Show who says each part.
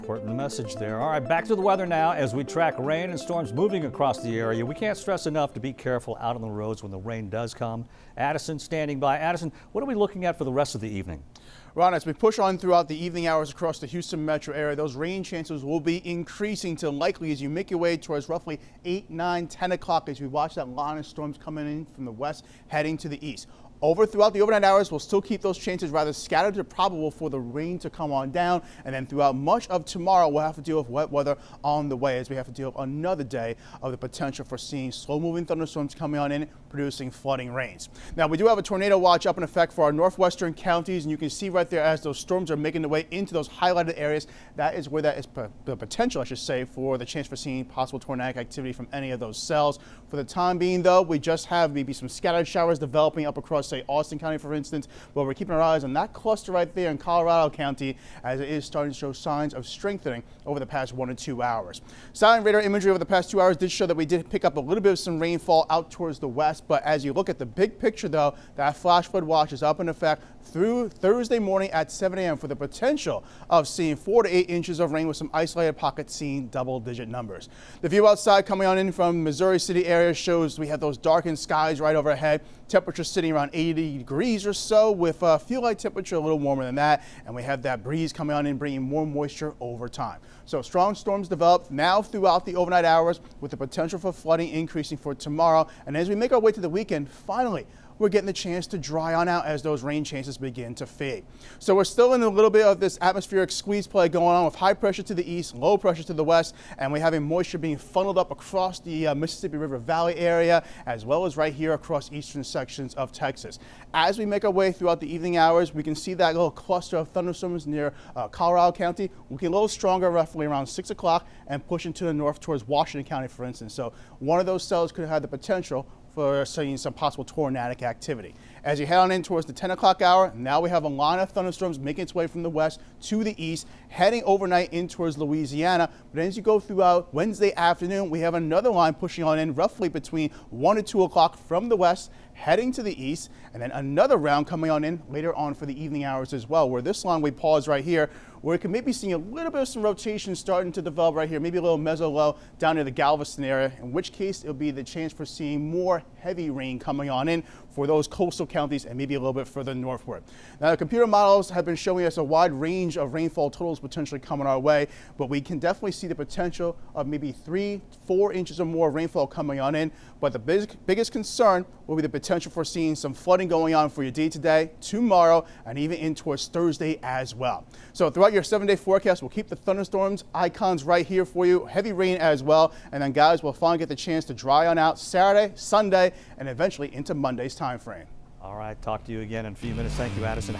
Speaker 1: Important message there. All right, back to the weather now as we track rain and storms moving across the area. We can't stress enough to be careful out on the roads when the rain does come. Addison standing by. Addison, what are we looking at for the rest of the evening?
Speaker 2: Ron, as we push on throughout the evening hours across the Houston metro area, those rain chances will be increasing to likely as you make your way towards roughly 8, 9, 10 o'clock as we watch that line of storms coming in from the west heading to the east. Throughout the overnight hours, we'll still keep those chances rather scattered to probable for the rain to come on down. And then throughout much of tomorrow, we'll have to deal with wet weather on the way as we have to deal with another day of the potential for seeing slow-moving thunderstorms coming on in, producing flooding rains. Now, we do have a tornado watch up in effect for our northwestern counties, and you can see right there as those storms are making their way into those highlighted areas, that is where that is the potential, I should say, for the chance for seeing possible tornadic activity from any of those cells. For the time being, though, we just have maybe some scattered showers developing up across, say, Austin County, for instance, but we're keeping our eyes on that cluster right there in Colorado County as it is starting to show signs of strengthening over the past 1 to 2 hours. Satellite radar imagery over the past 2 hours did show that we did pick up a little bit of some rainfall out towards the west, but as you look at the big picture, though, that flash flood watch is up in effect through Thursday morning at 7 a.m. for the potential of seeing 4 to 8 inches of rain with some isolated pockets seeing double-digit numbers. The view outside coming on in from Missouri City area shows we have those darkened skies right overhead. Temperature sitting around 80 degrees or so with a feel like temperature a little warmer than that. And we have that breeze coming on in, bringing more moisture over time. So strong storms develop now throughout the overnight hours with the potential for flooding increasing for tomorrow. And as we make our way to the weekend, finally, we're getting the chance to dry on out as those rain chances begin to fade. So we're still in a little bit of this atmospheric squeeze play going on with high pressure to the east, low pressure to the west, and we're having moisture being funneled up across the Mississippi River Valley area, as well as right here across eastern sections of Texas. As we make our way throughout the evening hours, we can see that little cluster of thunderstorms near Colorado County looking a little stronger, roughly around 6 o'clock, and pushing to the north towards Washington County, for instance. So one of those cells could have the potential for seeing some possible tornadic activity. As you head on in towards the 10 o'clock hour, now we have a line of thunderstorms making its way from the west to the east, heading overnight in towards Louisiana. But as you go throughout Wednesday afternoon, we have another line pushing on in roughly between 1 to 2 o'clock from the west, heading to the east, and then another round coming on in later on for the evening hours as well, where this line we pause right here, where we can maybe see a little bit of some rotation starting to develop right here, maybe a little meso low down near the Galveston area, in which case it'll be the chance for seeing more heavy rain coming on in for those coastal counties and maybe a little bit further northward. Now, the computer models have been showing us a wide range of rainfall totals potentially coming our way, but we can definitely see the potential of maybe 3, 4 inches or more rainfall coming on in. But the biggest concern will be the potential for seeing some flooding going on for your day today, tomorrow, and even in towards Thursday as well. So throughout your 7-day forecast, we'll keep the thunderstorms icons right here for you, heavy rain as well. And then guys, we'll finally get the chance to dry on out Saturday, Sunday, and eventually into Monday's time frame.
Speaker 1: All right, talk to you again in a few minutes. Thank you, Addison.